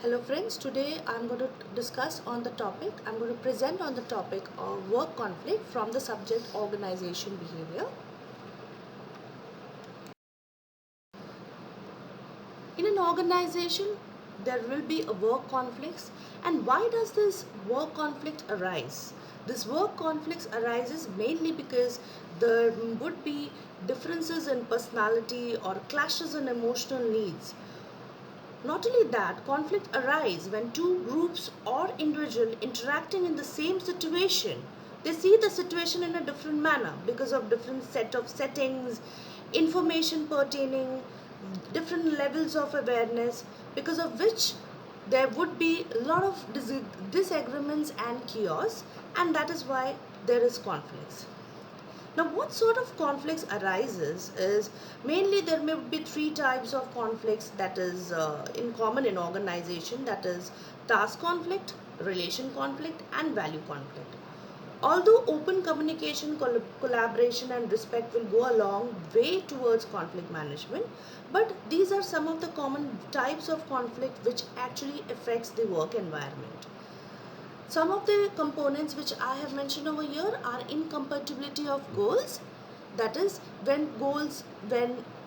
Hello friends, today I'm going to discuss on the topic, I'm going to present on the topic of work conflict from the subject organization behavior. In an organization, there will be a work conflicts, and why does this work conflict arise? This work conflicts arises mainly because there would be differences in personality or clashes in emotional needs. Not only that, conflict arise when two groups or individual interacting in the same situation. They see the situation in a different manner because of different set of settings, information pertaining, different levels of awareness, because of which there would be a lot of disagreements and chaos, and that is why there is conflicts. Now, what sort of conflicts arises is mainly there may be three types of conflicts that is in common in organization, that is task conflict, relation conflict, and value conflict. Although open communication, collaboration, and respect will go a long way towards conflict management, but these are some of the common types of conflict which actually affects the work environment. Some of the components which I have mentioned over here are incompatibility of goals. That is when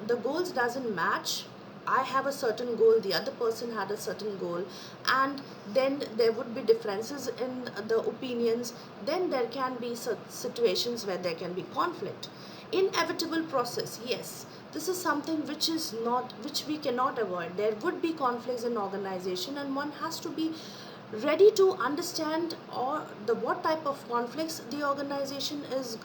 the goals doesn't match. I have a certain goal, the other person had a certain goal, and then there would be differences in the opinions. Then there can be situations where there can be conflict. Inevitable process, yes, this is something which is not, which we cannot avoid. There would be conflicts in organization, and one has to be ready to understand or the what type of conflicts the organization is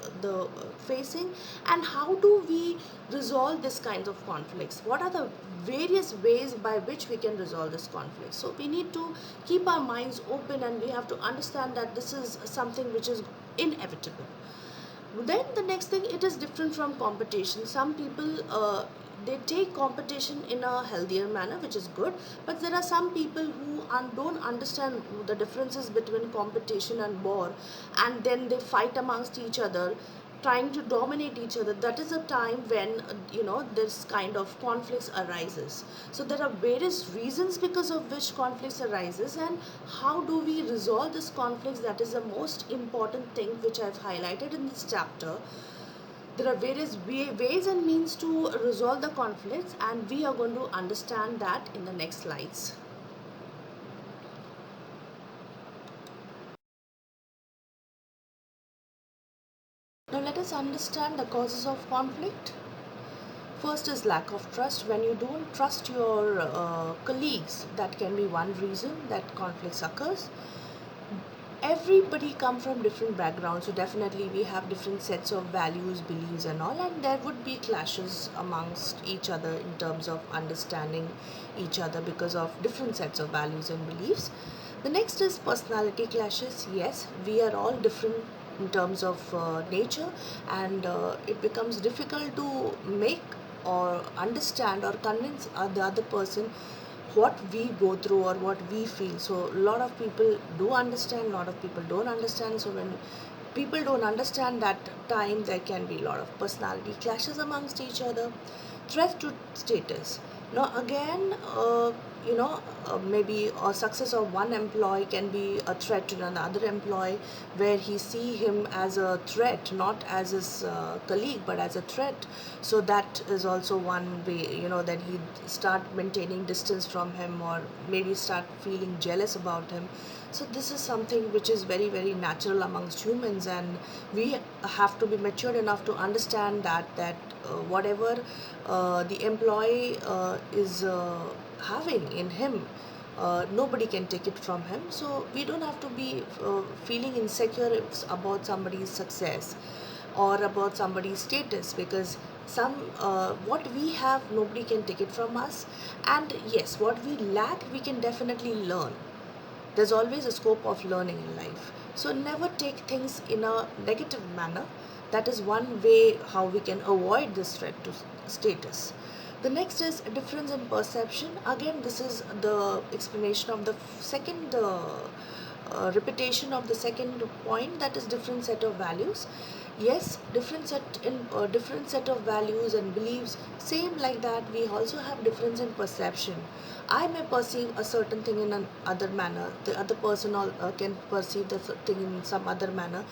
facing, and how do we resolve this kinds of conflicts, what are the various ways by which we can resolve this conflict. So we need to keep our minds open, and we have to understand that this is something which is inevitable. Then the next thing, it is different from competition. Some people they take competition in a healthier manner, which is good, but there are some people who don't understand the differences between competition and war, and then they fight amongst each other, trying to dominate each other. That is a time when this kind of conflicts arises. So there are various reasons because of which conflicts arises, and how do we resolve this conflicts, that is the most important thing which I've highlighted in this chapter. There are various ways and means to resolve the conflicts, and we are going to understand that in the next slides. Now let us understand the causes of conflict. First is lack of trust. When you don't trust your colleagues, that can be one reason that conflicts occurs. Everybody come from different backgrounds, so definitely we have different sets of values, beliefs, and all, and there would be clashes amongst each other in terms of understanding each other because of different sets of values and beliefs. The next is personality clashes. Yes, we are all different in terms of nature, and it becomes difficult to make or understand or convince the other person what we go through or what we feel. So a lot of people do understand, a lot of people don't understand. So when people don't understand, that time there can be a lot of personality clashes amongst each other. Threat to status. Now again, maybe a success of one employee can be a threat to another employee, where he see him as a threat, not as his colleague but as a threat. So that is also one way, that he start maintaining distance from him, or maybe start feeling jealous about him. So this is something which is very very natural amongst humans, and we have to be mature enough to understand that whatever the employee is having in him, nobody can take it from him. So we don't have to be feeling insecure about somebody's success or about somebody's status, because some what we have, nobody can take it from us. And yes, what we lack, we can definitely learn. There's always a scope of learning in life. So never take things in a negative manner. That is one way how we can avoid this threat to status. The next is a difference in perception. Again, this is the explanation of the second repetition of the second point, that is different set of values. Yes, different set of values and beliefs, same like that we also have difference in perception. I may perceive a certain thing in another manner, the other person can perceive the thing in some other manner.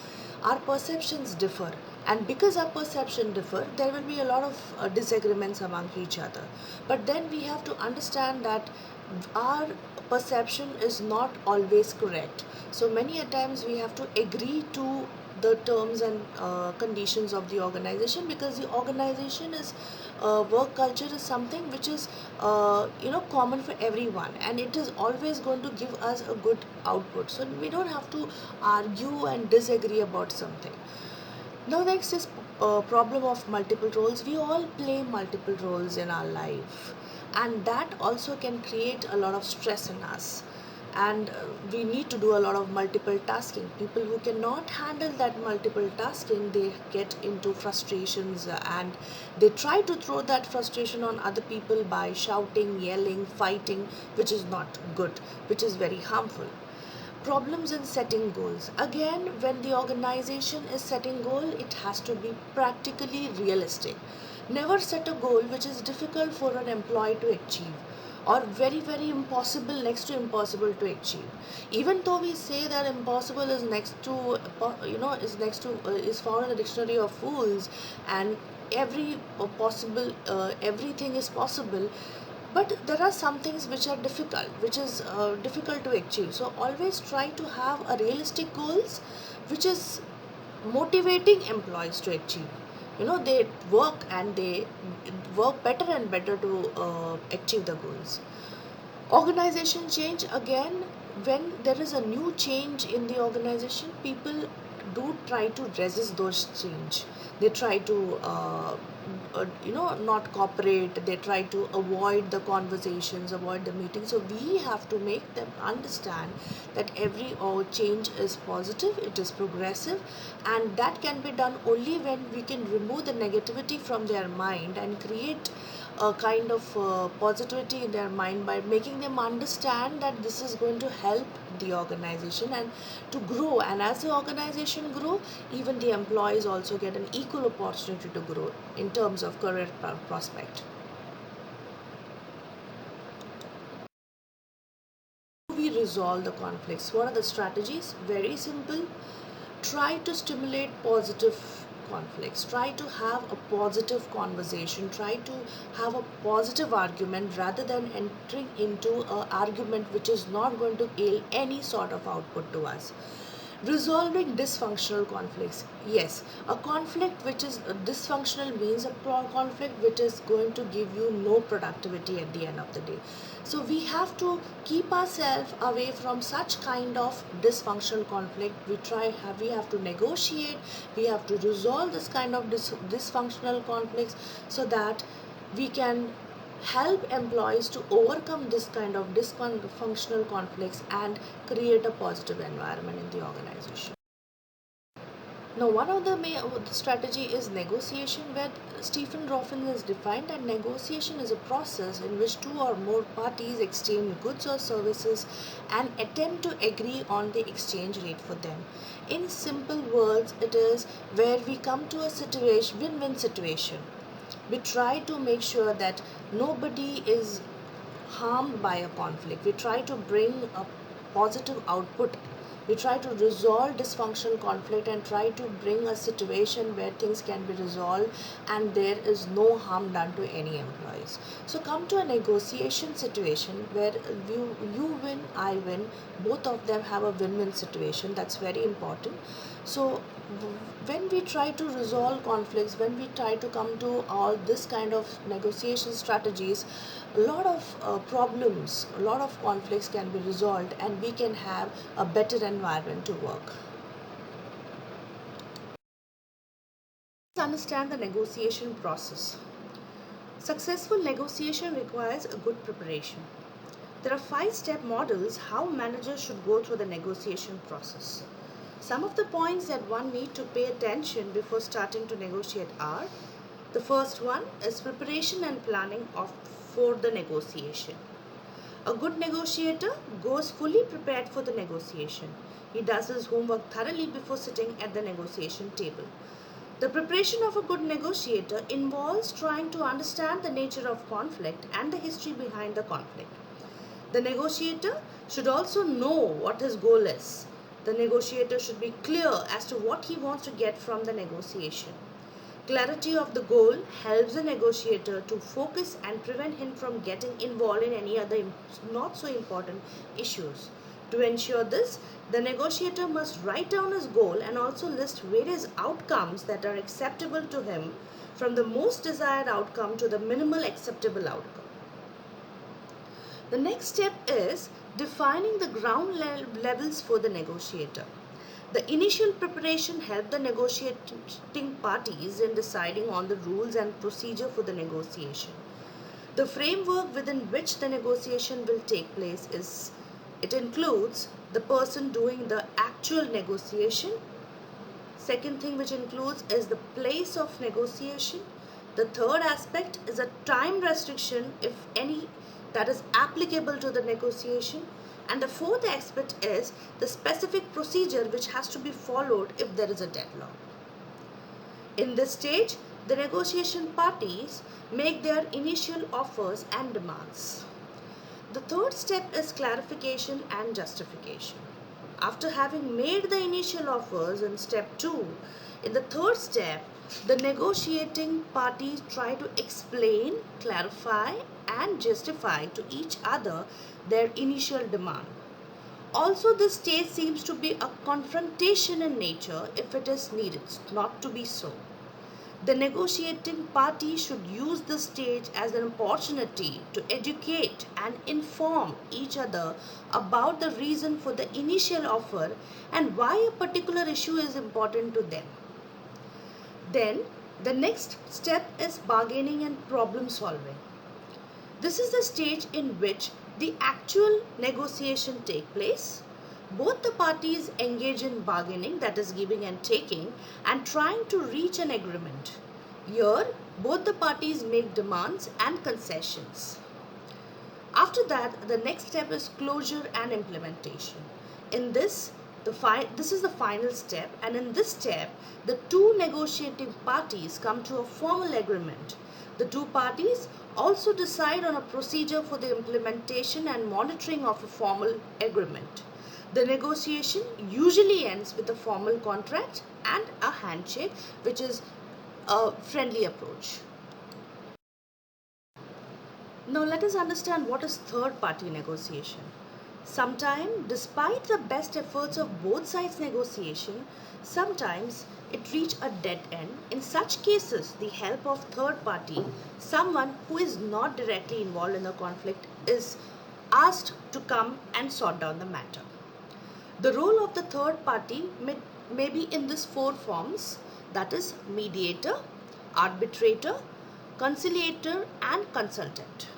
Our perceptions differ, and because our perception differ, there will be a lot of disagreements among each other. But then we have to understand that our perception is not always correct. So many a times we have to agree to the terms and conditions of the organization, because the organization is work culture is something which is common for everyone, and it is always going to give us a good output, so we don't have to argue and disagree about something. Now next is problem of multiple roles. We all play multiple roles in our life, and that also can create a lot of stress in us. And we need to do a lot of multiple tasking. People who cannot handle that multiple tasking, they get into frustrations, and they try to throw that frustration on other people by shouting, yelling, fighting, which is not good, which is very harmful. Problems in setting goals. Again, when the organization is setting goal, it has to be practically realistic. Never set a goal which is difficult for an employee to achieve, or very very impossible, next to impossible to achieve. Even though we say that impossible is next to is found in the dictionary of fools, and every possible everything is possible, but there are some things which are difficult, which is difficult to achieve. So always try to have a realistic goals which is motivating employees to achieve. They work and they work better and better to achieve the goals. Organization change. Again, when there is a new change in the organization, people do try to resist those change. They try to not cooperate. They try to avoid the conversations, avoid the meetings. So we have to make them understand that every change is positive, it is progressive, and that can be done only when we can remove the negativity from their mind and create a kind of positivity in their mind by making them understand that this is going to help the organization and to grow. And as the organization grow, even the employees also get an equal opportunity to grow in terms of career prospect. We resolve the conflicts. What are the strategies? Very simple. Try to stimulate positive conflicts. Try to have a positive conversation. Try to have a positive argument rather than entering into an argument which is not going to yield any sort of output to us. Resolving dysfunctional conflicts. Yes, a conflict which is dysfunctional means a conflict which is going to give you no productivity at the end of the day. So we have to keep ourselves away from such kind of dysfunctional conflict. We have to negotiate, we have to resolve this kind of dysfunctional conflicts, so that we can help employees to overcome this kind of dysfunctional conflicts and create a positive environment in the organization. Now, one of the main strategy is negotiation, where Stephen Robbins has defined that negotiation is a process in which two or more parties exchange goods or services and attempt to agree on the exchange rate for them. In simple words, it is where we come to a situation, win-win situation. We try to make sure that nobody is harmed by a conflict. We try to bring a positive output. We try to resolve dysfunctional conflict and try to bring a situation where things can be resolved and there is no harm done to any employees. So come to a negotiation situation where you win, I win, both of them have a win-win situation. That's very important. So when we try to resolve conflicts, when we try to come to all this kind of negotiation strategies, a lot of problems, a lot of conflicts can be resolved, and we can have a better environment to work. Let's understand the negotiation process. Successful negotiation requires a good preparation. There are 5-step models how managers should go through the negotiation process. Some of the points that one need to pay attention before starting to negotiate are: the first one is preparation and planning for the negotiation. A good negotiator goes fully prepared for the negotiation. He does his homework thoroughly before sitting at the negotiation table. The preparation of a good negotiator involves trying to understand the nature of conflict and the history behind the conflict. The negotiator should also know what his goal is. The negotiator should be clear as to what he wants to get from the negotiation. Clarity of the goal helps the negotiator to focus and prevent him from getting involved in any other not so important issues. To ensure this, the negotiator must write down his goal and also list various outcomes that are acceptable to him, from the most desired outcome to the minimal acceptable outcome. The next step is defining the ground levels for the negotiator. The initial preparation helped the negotiating parties in deciding on the rules and procedure for the negotiation. The framework within which the negotiation will take place is it includes the person doing the actual negotiation. Second thing which includes is the place of negotiation. The third aspect is a time restriction, if any, that is applicable to the negotiation. And the fourth aspect is the specific procedure which has to be followed if there is a deadlock. In this stage, the negotiation parties make their initial offers and demands. The third step is clarification and justification. After having made the initial offers in step 2, in the third step, the negotiating parties try to explain, clarify, and justify to each other their initial demand. Also, this stage seems to be a confrontation in nature if it is needed, not to be so. The negotiating party should use this stage as an opportunity to educate and inform each other about the reason for the initial offer and why a particular issue is important to them. Then, the next step is bargaining and problem solving. This is the stage in which the actual negotiation take place. Both the parties engage in bargaining, that is giving and taking, and trying to reach an agreement. Here, both the parties make demands and concessions. After that, the next step is closure and implementation. In this, this is the final step, and in this step, the two negotiating parties come to a formal agreement. The two parties also decide on a procedure for the implementation and monitoring of a formal agreement. The negotiation usually ends with a formal contract and a handshake, which is a friendly approach. Now let us understand what is third party negotiation. Sometimes, despite the best efforts of both sides negotiation, sometimes it reach a dead end. In such cases, the help of third party, someone who is not directly involved in the conflict, is asked to come and sort down the matter. The role of the third party may be in these four forms, that is mediator, arbitrator, conciliator, and consultant.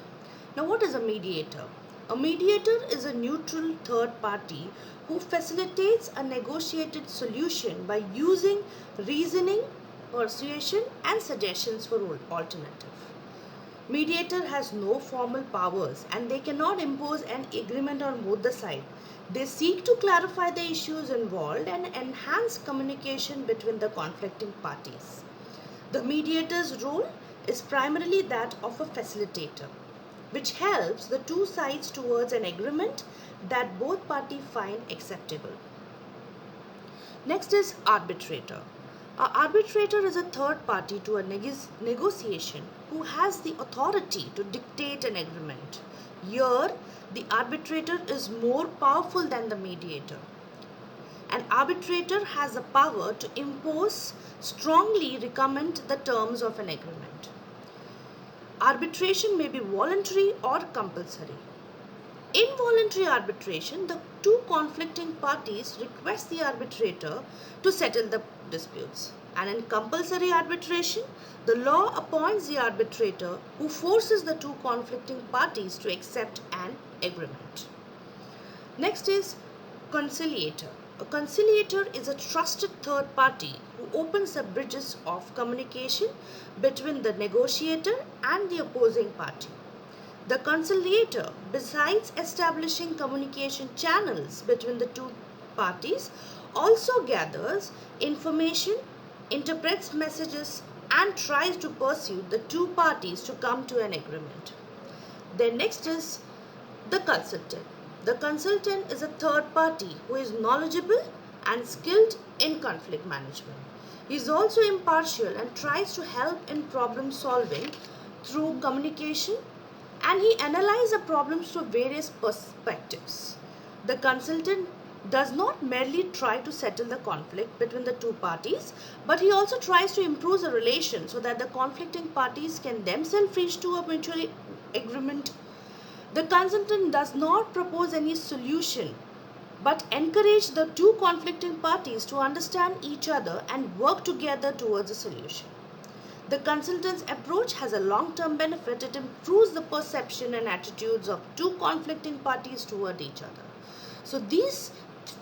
Now what is a mediator? A mediator is a neutral third party who facilitates a negotiated solution by using reasoning, persuasion, and suggestions for alternative. Mediator has no formal powers and they cannot impose an agreement on both the sides. They seek to clarify the issues involved and enhance communication between the conflicting parties. The mediator's role is primarily that of a facilitator, which helps the two sides towards an agreement that both parties find acceptable. Next is arbitrator. An arbitrator is a third party to a negotiation who has the authority to dictate an agreement. Here, the arbitrator is more powerful than the mediator. An arbitrator has the power to impose, strongly recommend the terms of an agreement. Arbitration may be voluntary or compulsory. In voluntary arbitration, the two conflicting parties request the arbitrator to settle the disputes. And in compulsory arbitration, the law appoints the arbitrator who forces the two conflicting parties to accept an agreement. Next is conciliator. A conciliator is a trusted third party who opens the bridges of communication between the negotiator and the opposing party. The conciliator, besides establishing communication channels between the two parties, also gathers information, interprets messages, and tries to persuade the two parties to come to an agreement. Then next is the consultant. The consultant is a third party who is knowledgeable and skilled in conflict management. He is also impartial and tries to help in problem solving through communication, and he analyzes the problems from various perspectives. The consultant does not merely try to settle the conflict between the two parties, but he also tries to improve the relation so that the conflicting parties can themselves reach to a mutual agreement. The consultant does not propose any solution but encourage the two conflicting parties to understand each other and work together towards a solution. The consultant's approach has a long term benefit. It improves the perception and attitudes of two conflicting parties toward each other. So, these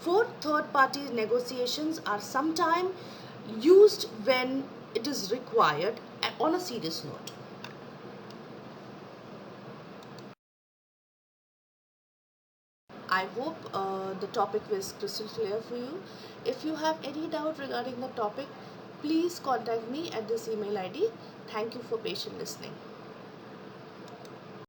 four third party negotiations are sometimes used when it is required on a serious note. I hope the topic was crystal clear for you. If you have any doubt regarding the topic, please contact me at this email ID. Thank you for patient listening.